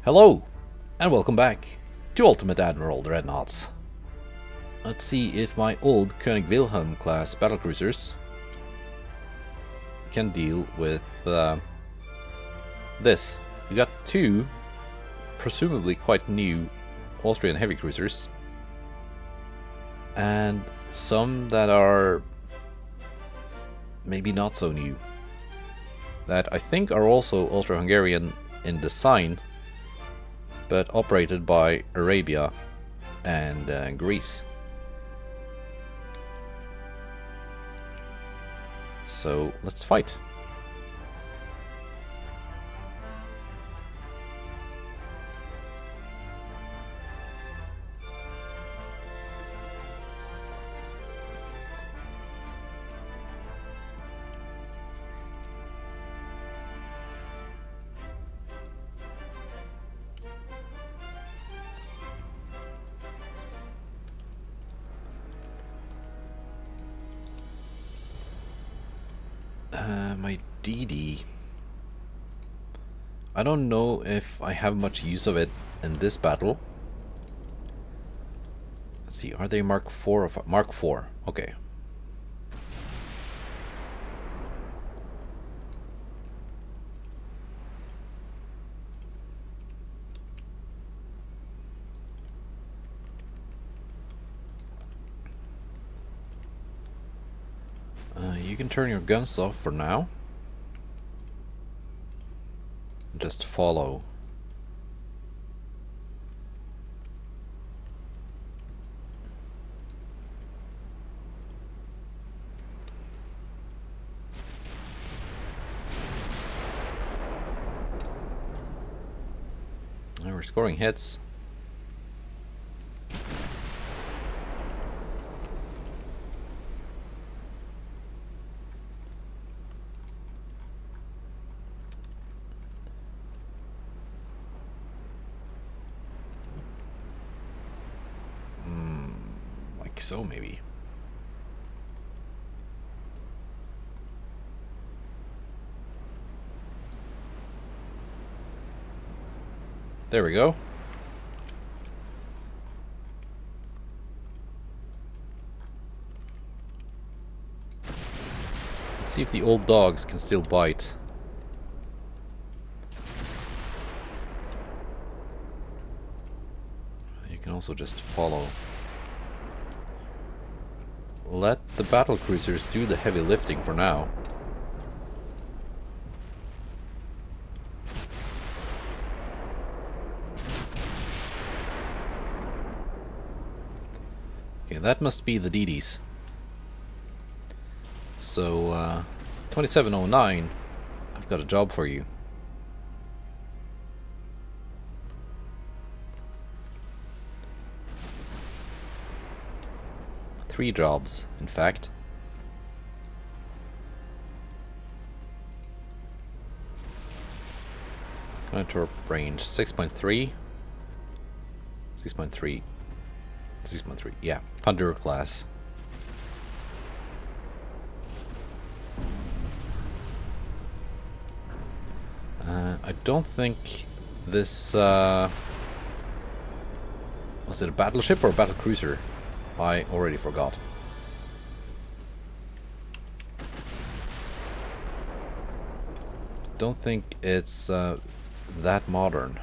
Hello, and welcome back to Ultimate Admiral Dreadnoughts. Let's see if my old König Wilhelm class battlecruisers can deal with this. We got two, presumably quite new, Austrian heavy cruisers, and some that are maybe not so new, that I think are also Austro-Hungarian in design, but operated by Arabia and Greece. So let's fight. My DD. I don't know if I have much use of it in this battle. Let's see, are they Mark 4 or 5? Mark 4, okay. You can turn your guns off for now. Just follow. And we're scoring hits. So maybe. There we go. Let's see if the old dogs can still bite. You can also just follow. Let the battlecruisers do the heavy lifting for now. Okay, that must be the DDs. So, 2709, I've got a job for you. Three jobs, in fact. Monitor range 6.3, 6.3, 6.3. Yeah, Pandura class. I don't think this was it a battleship or a battlecruiser? I already forgot. Don't think it's that modern.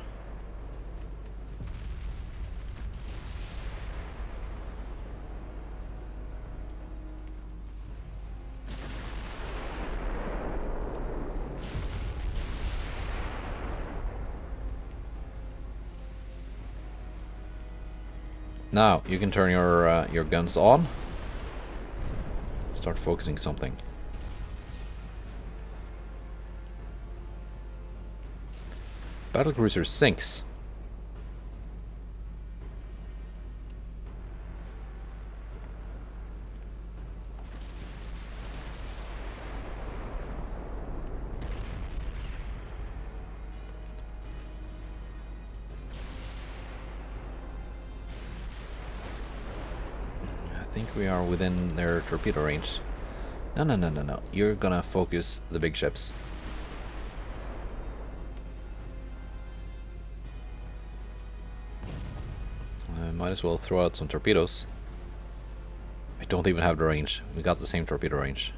Now you can turn your guns on. Start focusing something. Battlecruiser sinks. I think we are within their torpedo range. No. You're gonna focus the big ships. Might as well throw out some torpedoes. I don't even have the range. We got the same torpedo range.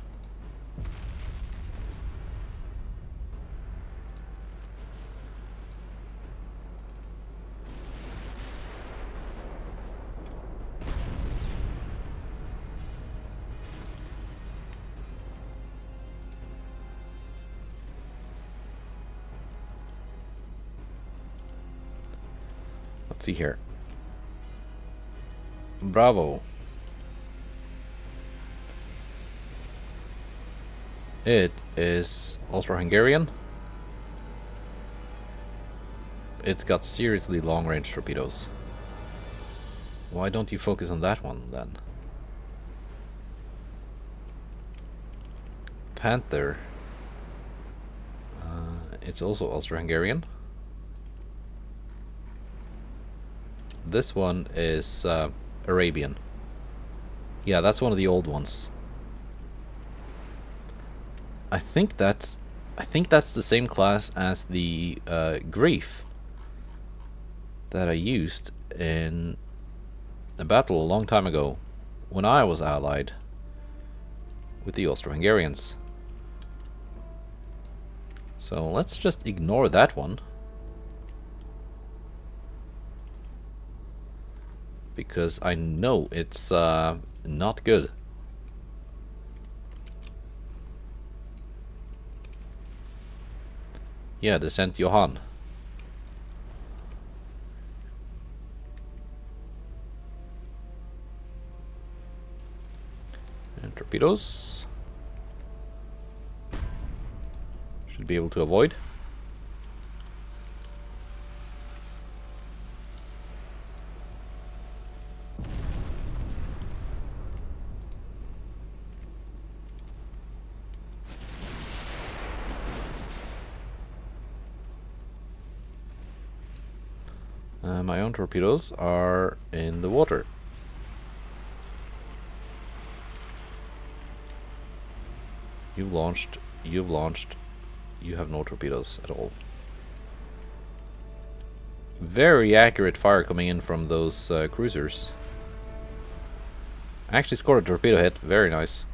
Let's see here. Bravo. It is Austro-Hungarian. It's got seriously long-range torpedoes. Why don't you focus on that one then? Panther. It's also Austro-Hungarian. This one is Arabian. Yeah, that's one of the old ones. I think that's the same class as the Grief that I used in a battle a long time ago when I was allied with the Austro-Hungarians. So let's just ignore that one, because I know it's not good. Yeah, the Saint Johann. And torpedoes. Should be able to avoid. My own torpedoes are in the water. You've launched, you have no torpedoes at all. Very accurate fire coming in from those cruisers. I actually scored a torpedo hit, very nice.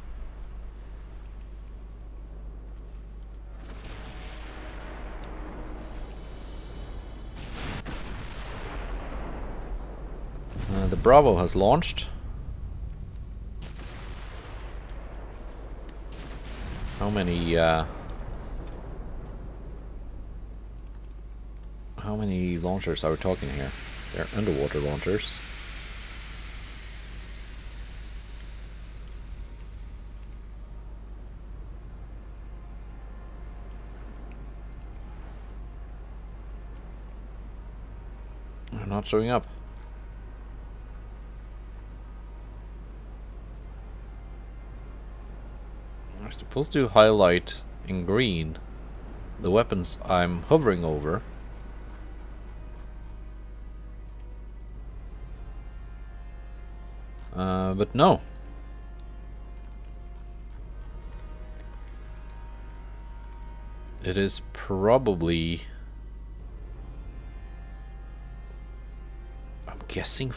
The Bravo has launched. How many launchers are we talking here? They're underwater launchers. They're not showing up. I'm supposed to highlight in green the weapons I'm hovering over. But no. It is probably, I'm guessing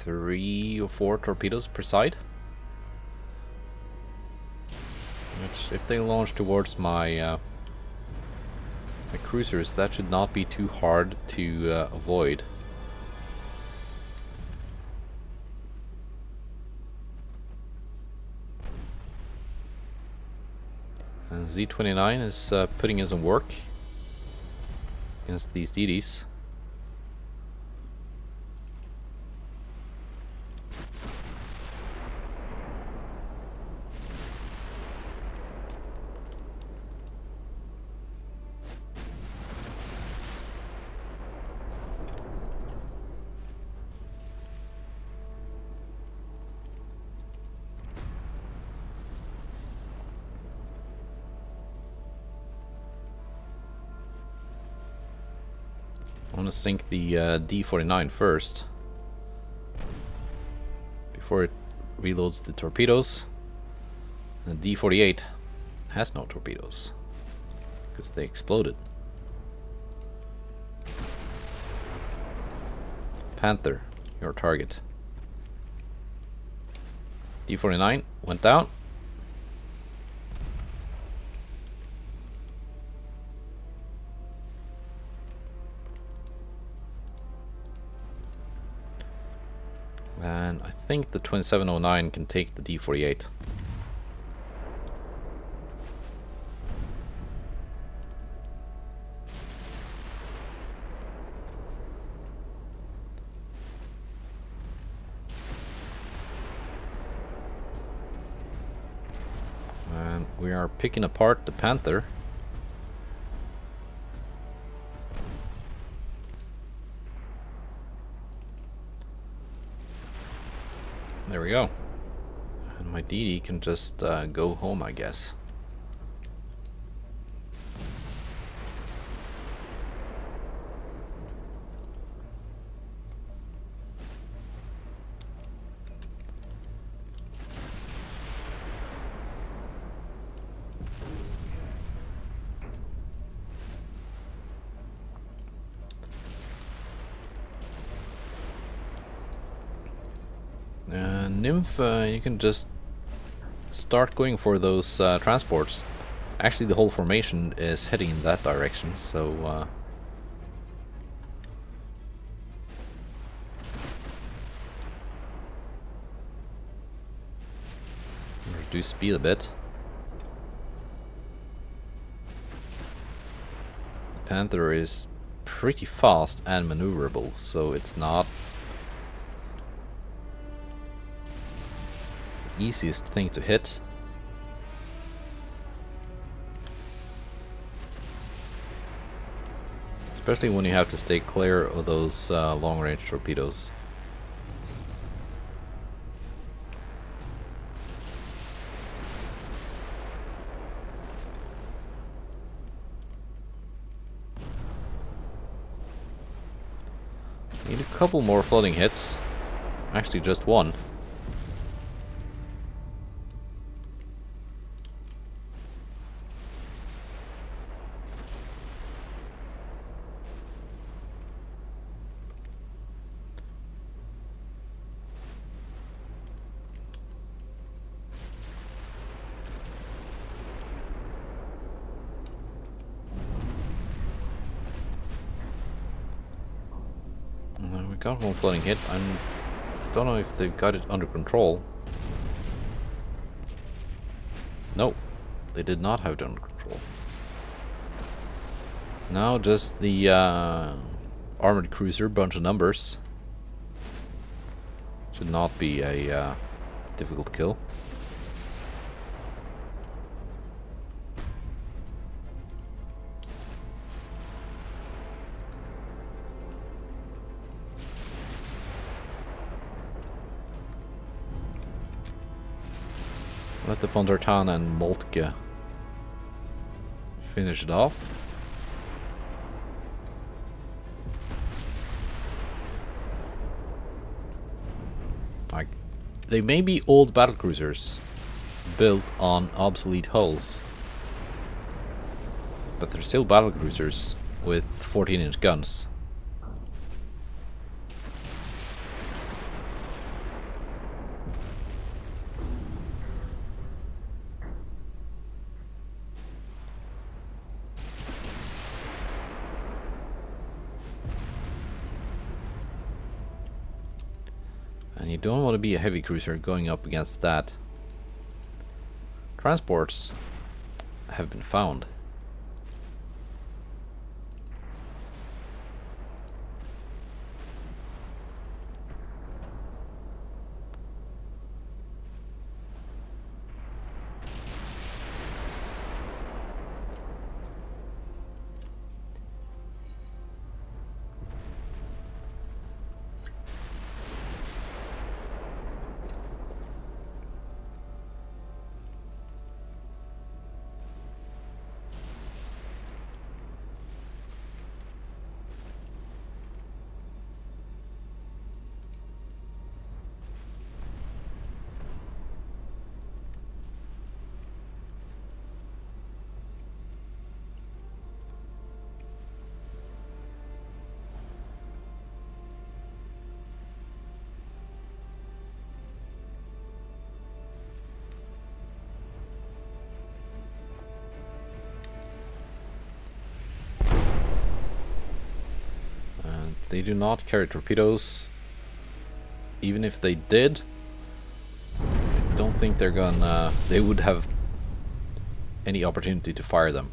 3 or 4 torpedoes per side. Which, if they launch towards my my cruisers, that should not be too hard to avoid. Z-29 is putting in some work against these DDs. I want to sink the D-49 first, before it reloads the torpedoes. The D-48 has no torpedoes, because they exploded. Panther. your target. D49 went down. And I think the 2709 can take the D48. And we are picking apart the Panther. There we go. And my DD can just go home, I guess. Nymph, you can just start going for those transports. Actually, the whole formation is heading in that direction, so reduce speed a bit. The Panther is pretty fast and maneuverable, so it's not easiest thing to hit. Especially when you have to stay clear of those long-range torpedoes. Need a couple more flooding hits. Actually, just one. Got one floating hit. I don't know if they've got it under control. No, they did not have it under control. Now just the armored cruiser, bunch of numbers. Should not be a difficult kill. Let the von der Tann and Moltke finish it off. Like, they may be old battlecruisers built on obsolete hulls, but they're still battlecruisers with 14-inch guns. And you don't want to be a heavy cruiser going up against that. Transports have been found. They do not carry torpedoes. Even if they did, I don't think they're gonna... they would have any opportunity to fire them.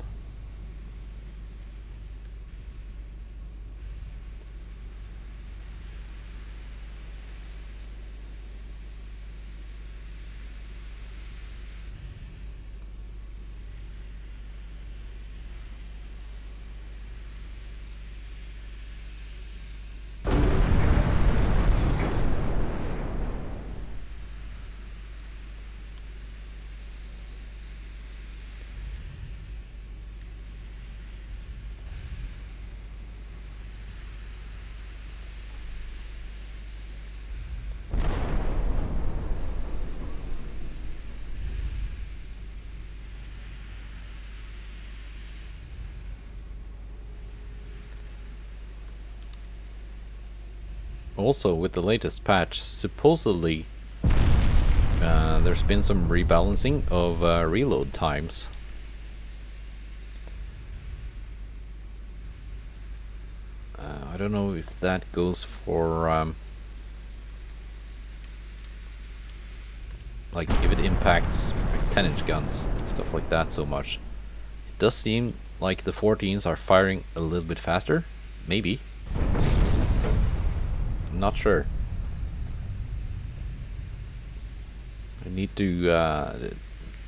Also, with the latest patch, supposedly there's been some rebalancing of reload times. I don't know if that goes for like if it impacts like 10-inch guns, stuff like that so much. It does seem like the 14s are firing a little bit faster, maybe. Not sure. I need to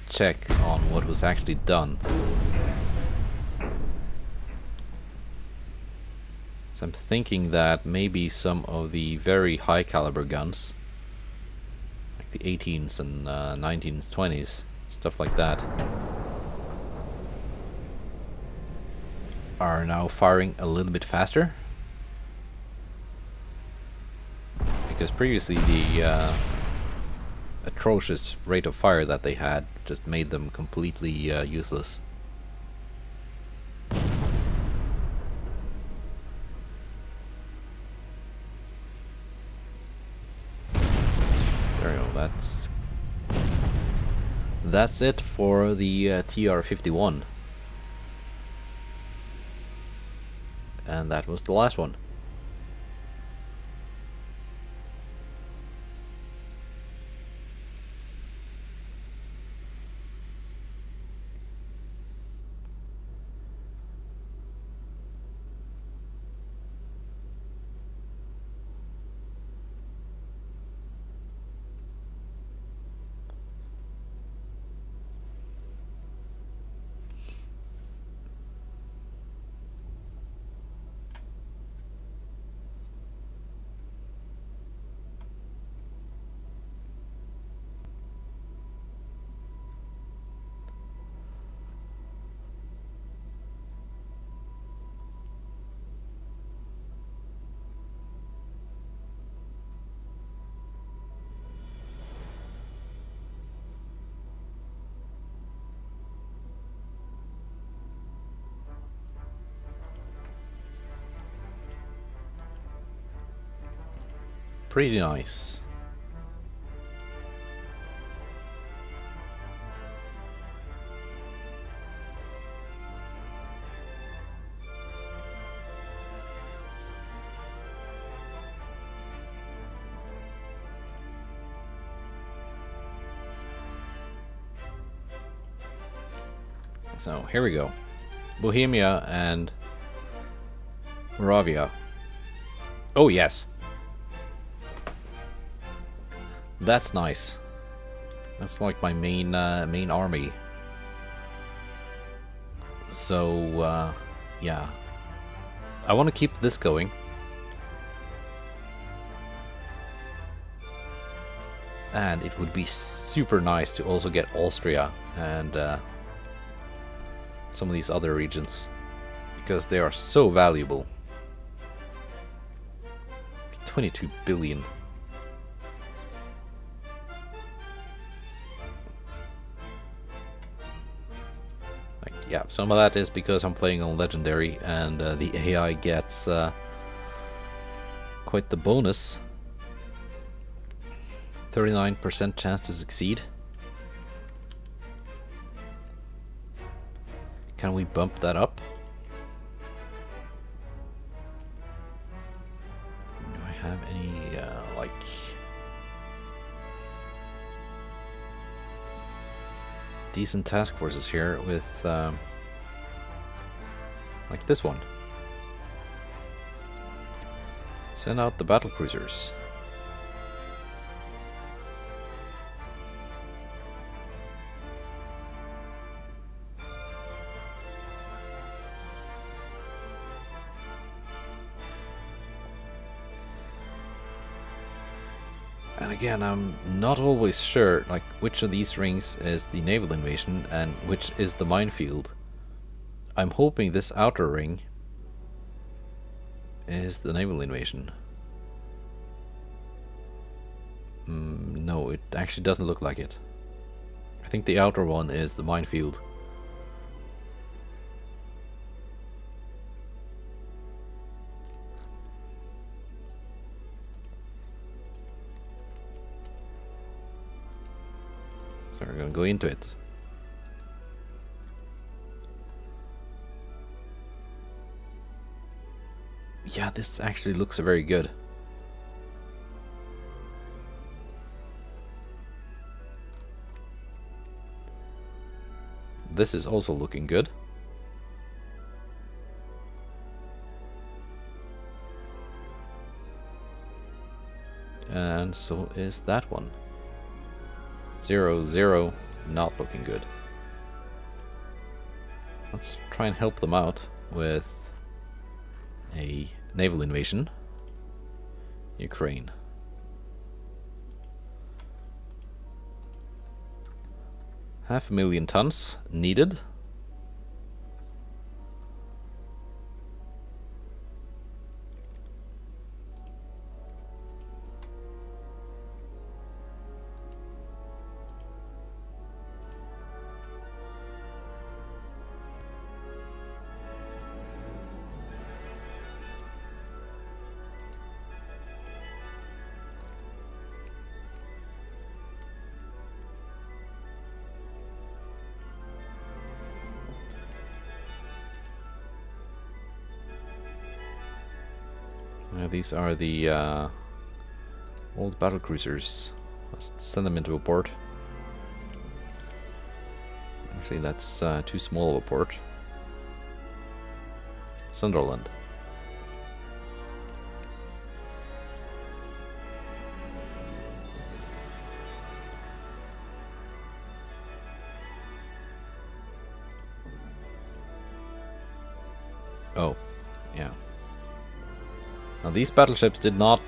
check on what was actually done. So I'm thinking that maybe some of the very high caliber guns, like the 18s and 19s, 20s, stuff like that, are now firing a little bit faster. Because previously the atrocious rate of fire that they had just made them completely useless. There we go, that's it for the TR-51. And that was the last one. Pretty nice. So here we go. Bohemia and Moravia. Oh yes. That's nice. That's like my main army. So yeah, I want to keep this going. And it would be super nice to also get Austria and some of these other regions, because they are so valuable. 22 billion. Yeah, some of that is because I'm playing on Legendary and the AI gets quite the bonus. 39% chance to succeed. Can we bump that up? have any, like... decent task forces here with, like this one. Send out the battlecruisers. And again, I'm not always sure, like, which of these rings is the naval invasion and which is the minefield. I'm hoping this outer ring is the naval invasion. No, it actually doesn't look like it. I think the outer one is the minefield. So we're gonna go into it. Yeah, this actually looks very good. This is also looking good. And so is that one. 0, 0, not looking good. Let's try and help them out with a naval invasion. Ukraine. Half a million tons needed. These are the old battlecruisers. Let's send them into a port. Actually, that's too small of a port. Sunderland. Oh, yeah. Now these battleships did not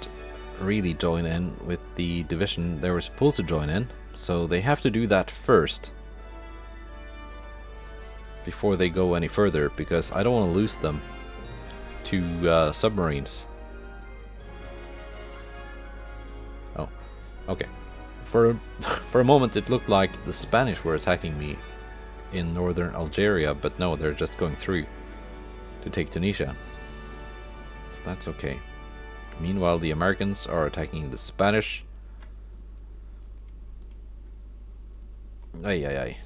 really join in with the division they were supposed to join in, so they have to do that first before they go any further, because I don't want to lose them to submarines. Oh, okay. For a moment it looked like the Spanish were attacking me in northern Algeria, but no, they're just going through to take Tunisia. That's okay. Meanwhile, the Americans are attacking the Spanish. Ay, ay, ay.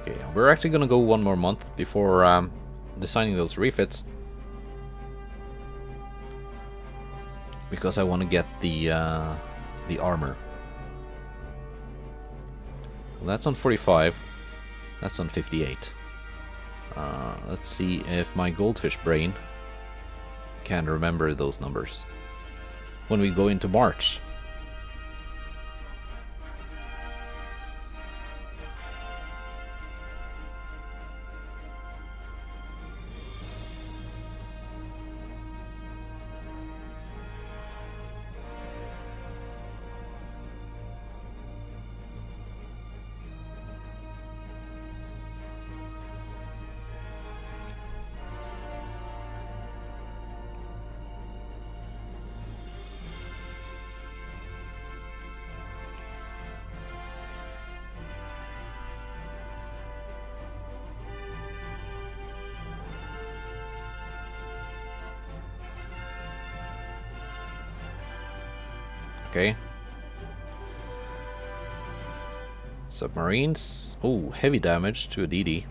Okay, we're actually gonna go one more month before designing those refits, because I want to get the armor. Well, that's on 45. That's on 58. Let's see if my goldfish brain can remember those numbers when we go into March. Okay. Submarines. Oh, heavy damage to a DD.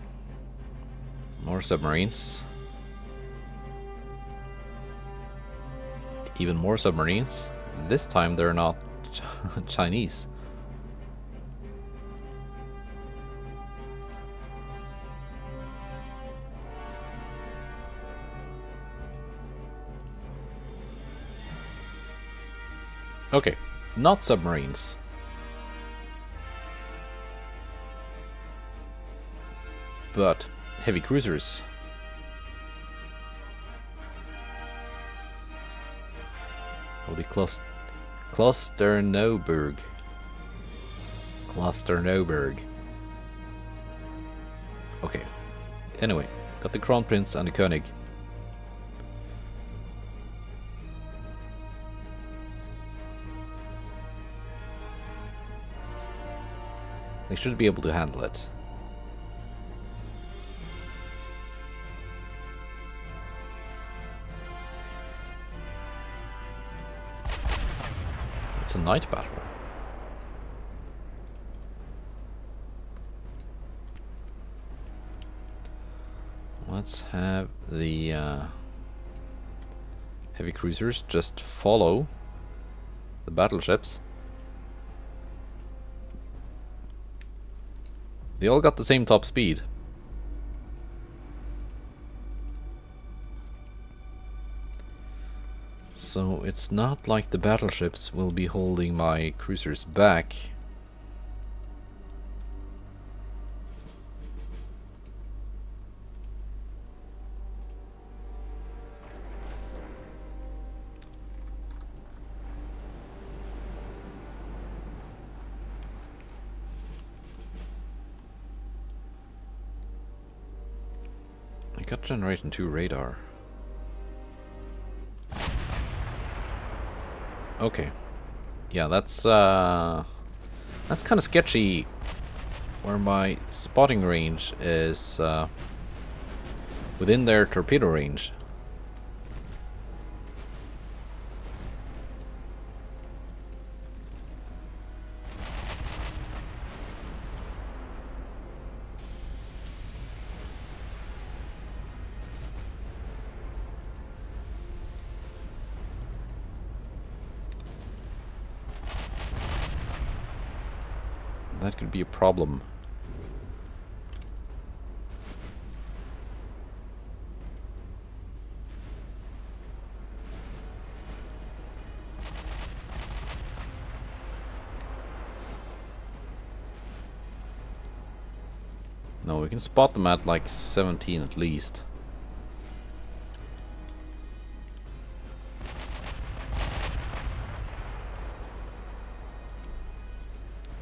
More submarines. Even more submarines. This time they're not Chinese. Okay, not submarines. But heavy cruisers. Oh, the Klosternoburg. Okay. Anyway, got the Crown Prince and the König. They should be able to handle it. It's a night battle. Let's have the heavy cruisers just follow the battleships. They all got the same top speed. So it's not like the battleships will be holding my cruisers back. I got Generation 2 radar. Okay. Yeah, that's kind of sketchy where my spotting range is within their torpedo range. That could be a problem. No, we can spot them at like 17 at least.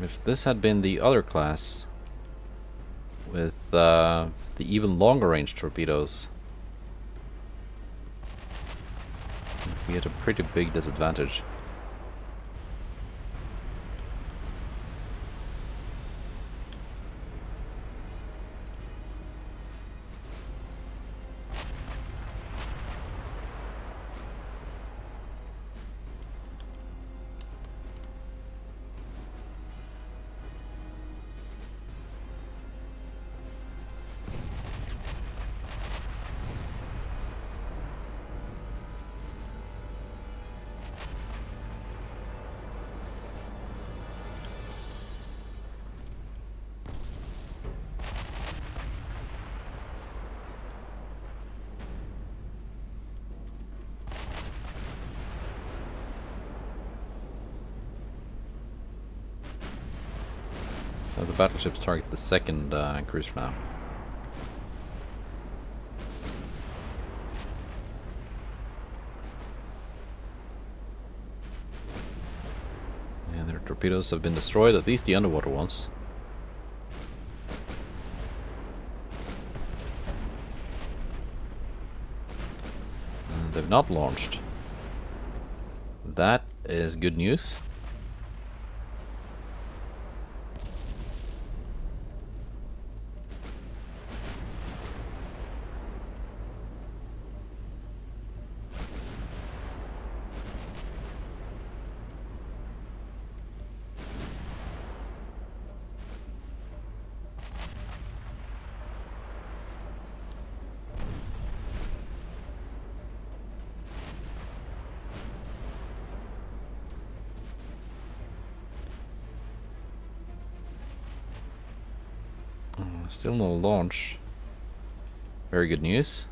If this had been the other class with the even longer range torpedoes, we had a pretty big disadvantage. So the battleships target the second cruiser now. Yeah, their torpedoes have been destroyed, at least the underwater ones. They've not launched. That is good news. Still no launch. Very good news.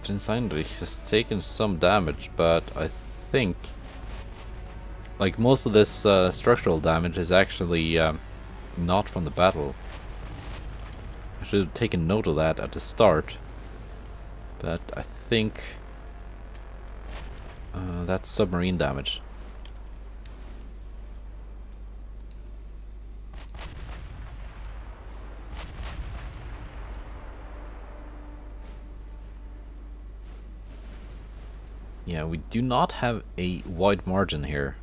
Prince Heinrich has taken some damage, but I think like most of this structural damage is actually not from the battle. I should have taken note of that at the start, but I think that's submarine damage. Yeah, we do not have a wide margin here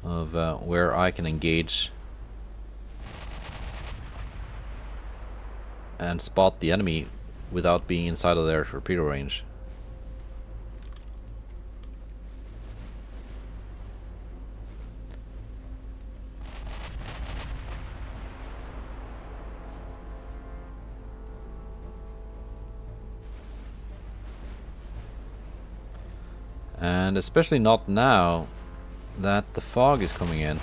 of where I can engage and spot the enemy without being inside of their torpedo range. And especially not now that the fog is coming in.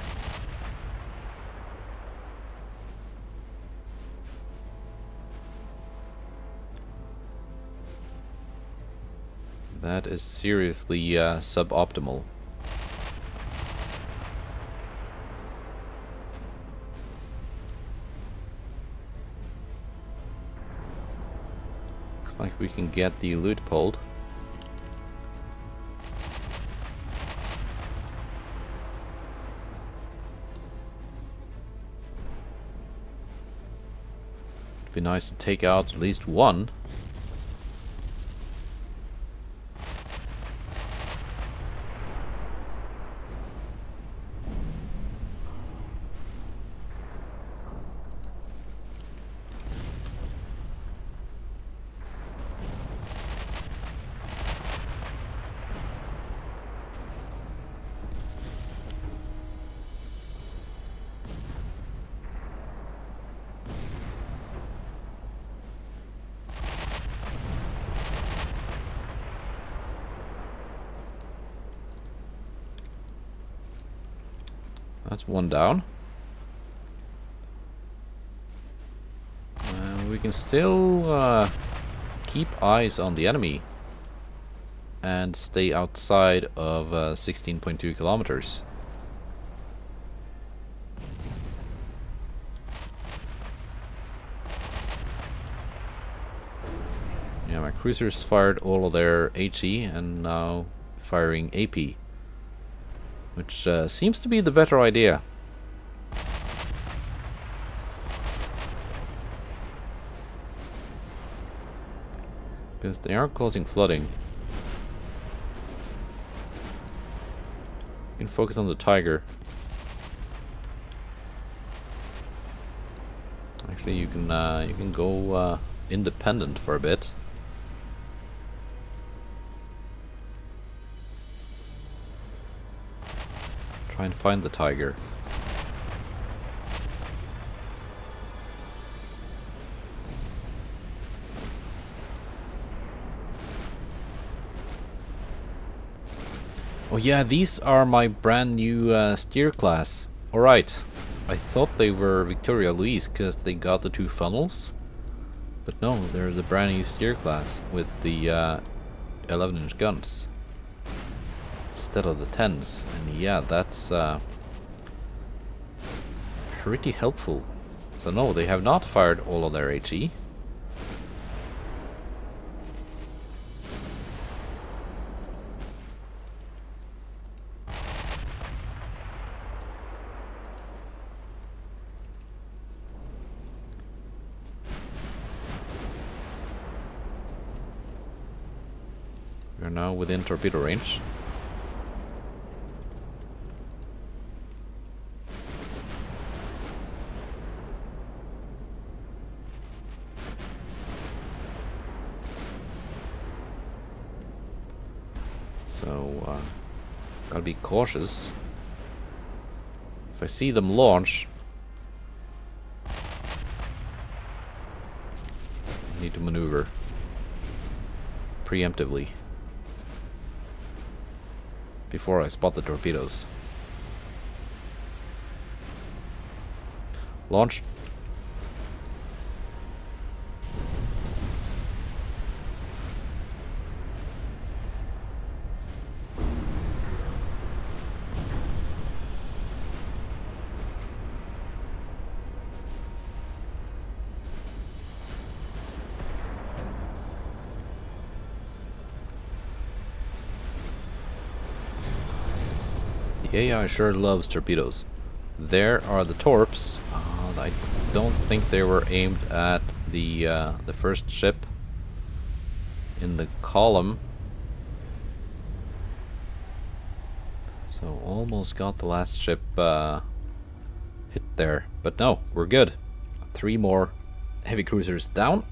That is seriously suboptimal. Looks like we can get the loot pulled. Be nice to take out at least one. That's one down. We can still keep eyes on the enemy and stay outside of 16.2 kilometers. Yeah, my cruisers fired all of their HE and now firing AP. Which seems to be the better idea. Because they are causing flooding. You can focus on the Tiger. Actually, you can go independent for a bit. Try and find the Tiger. Oh yeah, these are my brand new steer class. Alright, I thought they were Victoria Louise because they got the two funnels. But no, they're the brand new steer class with the 11-inch guns instead of the 10s, and yeah, that's pretty helpful. So no, they have not fired all of their HE. We're now within torpedo range. So, gotta be cautious. If I see them launch, to maneuver preemptively before I spot the torpedoes. Launch. The AI sure loves torpedoes. There are the torps. I don't think they were aimed at the first ship in the column. So almost got the last ship hit there, but no, we're good. 3 more heavy cruisers down.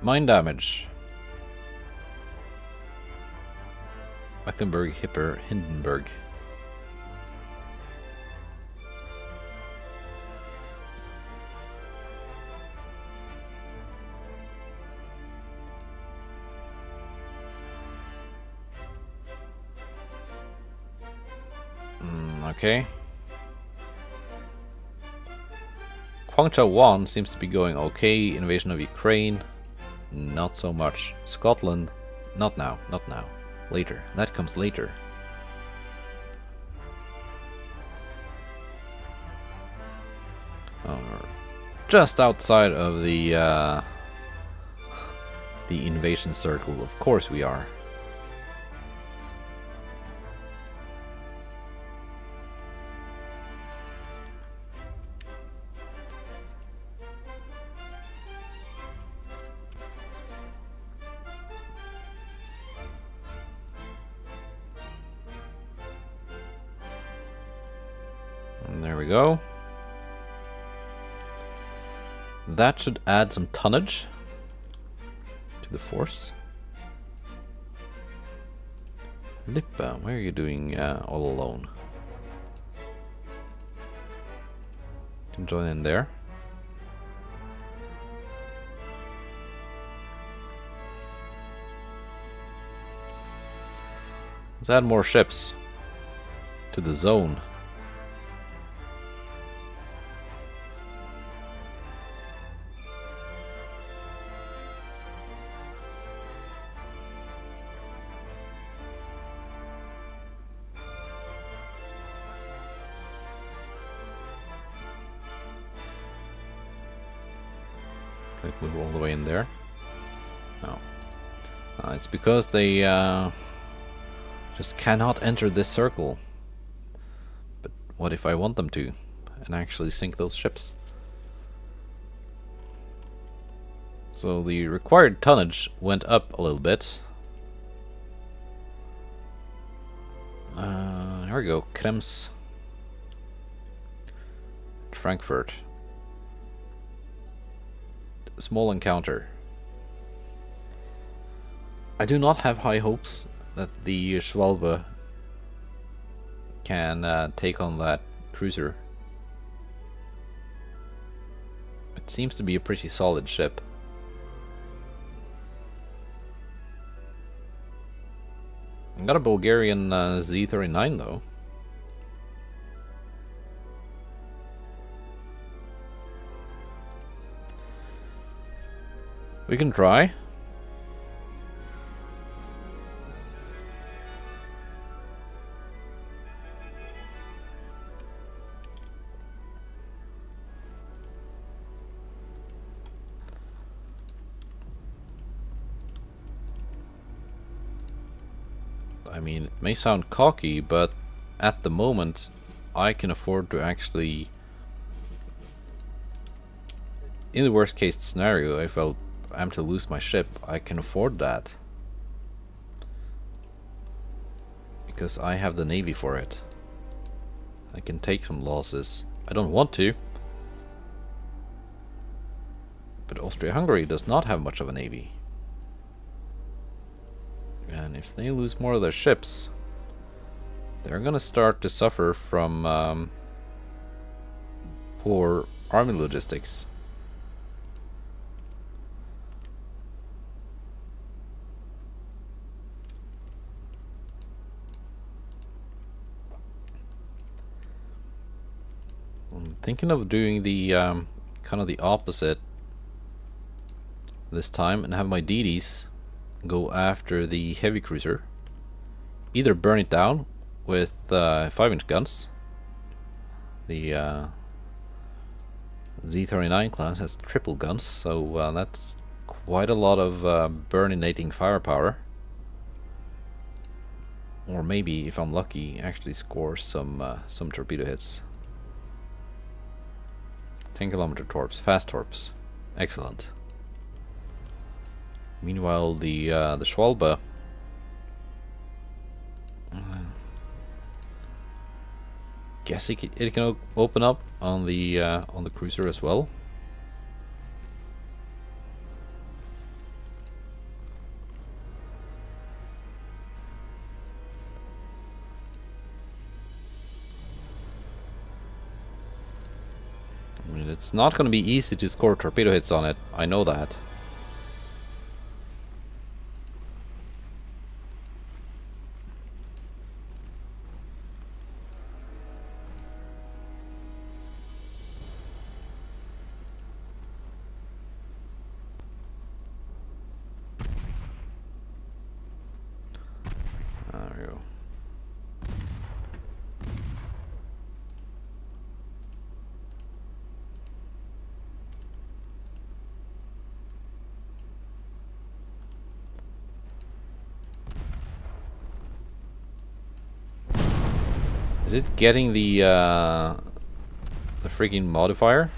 Mine damage. Mecklenburg, Hipper, Hindenburg. Okay. Kwangcha 1 seems to be going okay. Invasion of Ukraine. Not so much. Scotland, not now, not now. Later. That comes later. Oh, we're just outside of the invasion circle. Of course we are. There we go. That should add some tonnage to the force. Lippa, why are you doing all alone? You can join in there. Let's add more ships to the zone. Move all the way in there. No. It's because they just cannot enter this circle. But what if I want them to and actually sink those ships? So the required tonnage went up a little bit. Here we go. Krems. Frankfurt. Small encounter. I do not have high hopes that the Schwalbe can take on that cruiser. It seems to be a pretty solid ship. I got a Bulgarian Z-39 though. We can try. mean, it may sound cocky, but at the moment I can afford to actually, in the worst case scenario, if I'm to lose my ship, I can afford that. Because I have the navy for it. I can take some losses. I don't want to. But Austria-Hungary does not have much of a navy. And if they lose more of their ships, they're gonna start to suffer from poor army logistics. I'm thinking of doing the kind of the opposite this time and have my DDs go after the heavy cruiser. Either burn it down with 5-inch guns. The Z-39 class has triple guns, so that's quite a lot of burninating firepower. Or maybe, if I'm lucky, actually score some torpedo hits. 10-kilometer torps, fast torps, excellent. Meanwhile, the Schwalbe guess it can open up on the cruiser as well. I mean, it's not going to be easy to score torpedo hits on it. I know that. There we go. Is it getting the freaking modifier?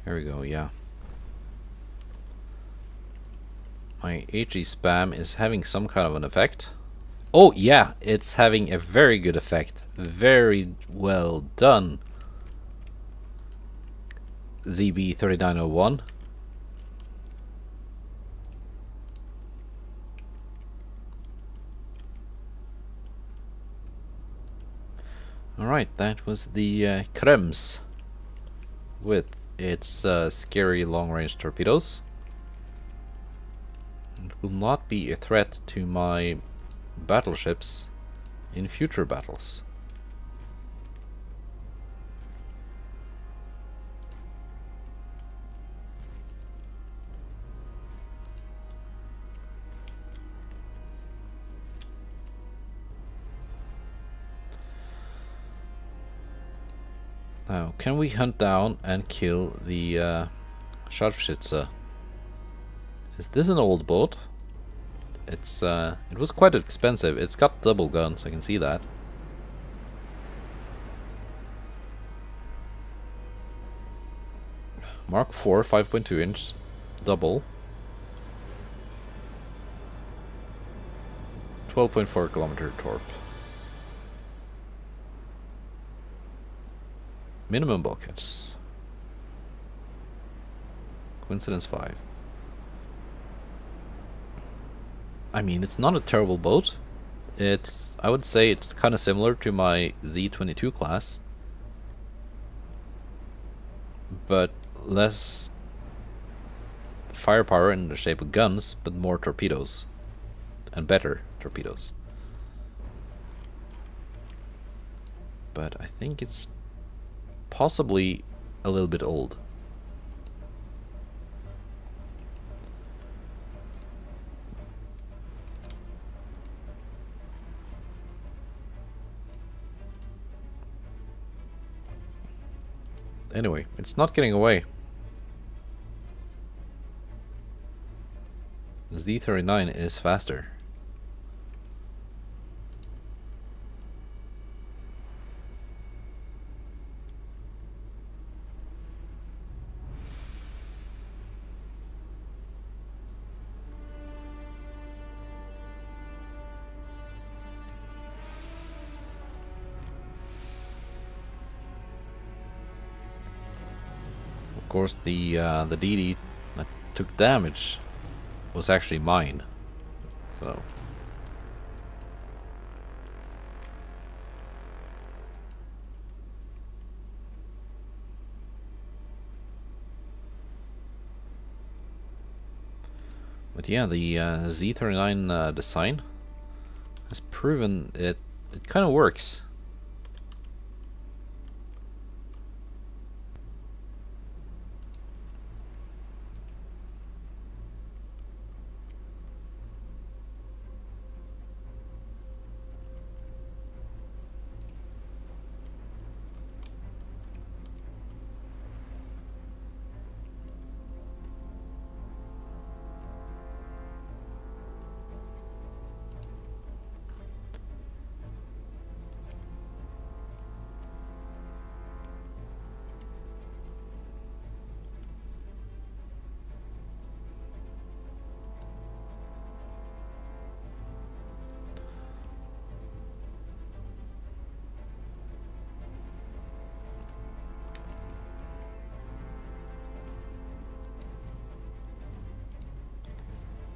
There we go, yeah. My HE spam is having some kind of an effect. Oh yeah, it's having a very good effect. Very well done, ZB3901. Alright, that was the Krems with its scary long-range torpedoes. It will not be a threat to my battleships in future battles. Now, can we hunt down and kill the Scharfschütze? Is this an old boat? It's it was quite expensive. It's got double guns, I can see that. Mark IV, 5.2 inch, double. 12.4 kilometer torp. Minimum bulkheads. Coincidence 5. I mean, it's not a terrible boat. I would say it's kind of similar to my Z-22 class, but less firepower in the shape of guns, but more torpedoes, and better torpedoes. But I think it's possibly a little bit old. Anyway, it's not getting away. The Z-39 is faster. Of course, the DD that took damage was actually mine, so but yeah, the Z-39 design has proven it kind of works.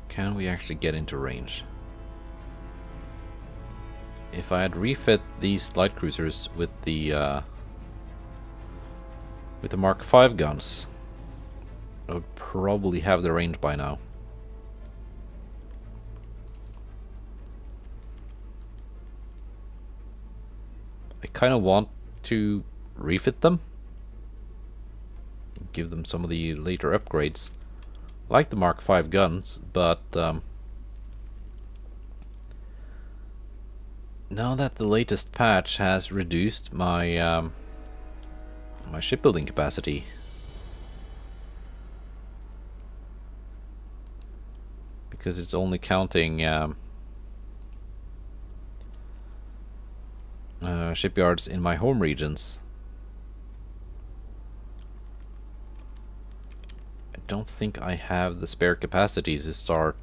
Can we actually get into range? If I had refit these light cruisers with the Mark V guns, I would probably have the range by now. I kind of want to refit them, give them some of the later upgrades, like the Mark V guns, but now that the latest patch has reduced my my shipbuilding capacity, because it's only counting shipyards in my home regions. I don't think I have the spare capacities to start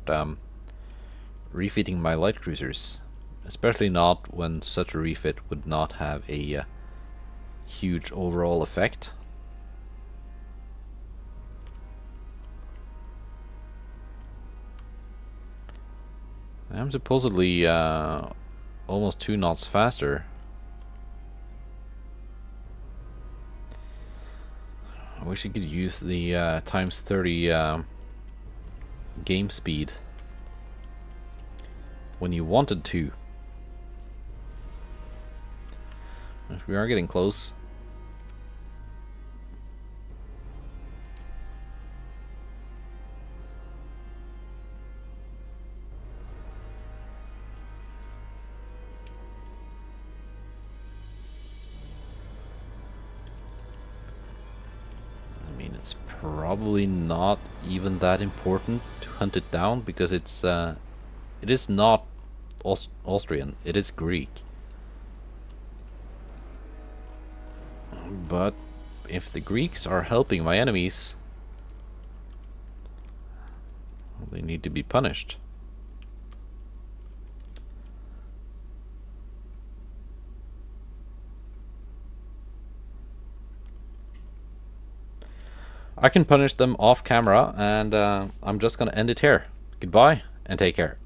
refitting my light cruisers, especially not when such a refit would not have a huge overall effect. I'm supposedly almost 2 knots faster. I wish you could use the times 30 game speed when you wanted to. We are getting close. I mean, it's probably not even that important to hunt it down, because it is not Austrian, it is Greek. But if the Greeks are helping my enemies, well, they need to be punished. I can punish them off camera, and I'm just gonna end it here. Goodbye and take care.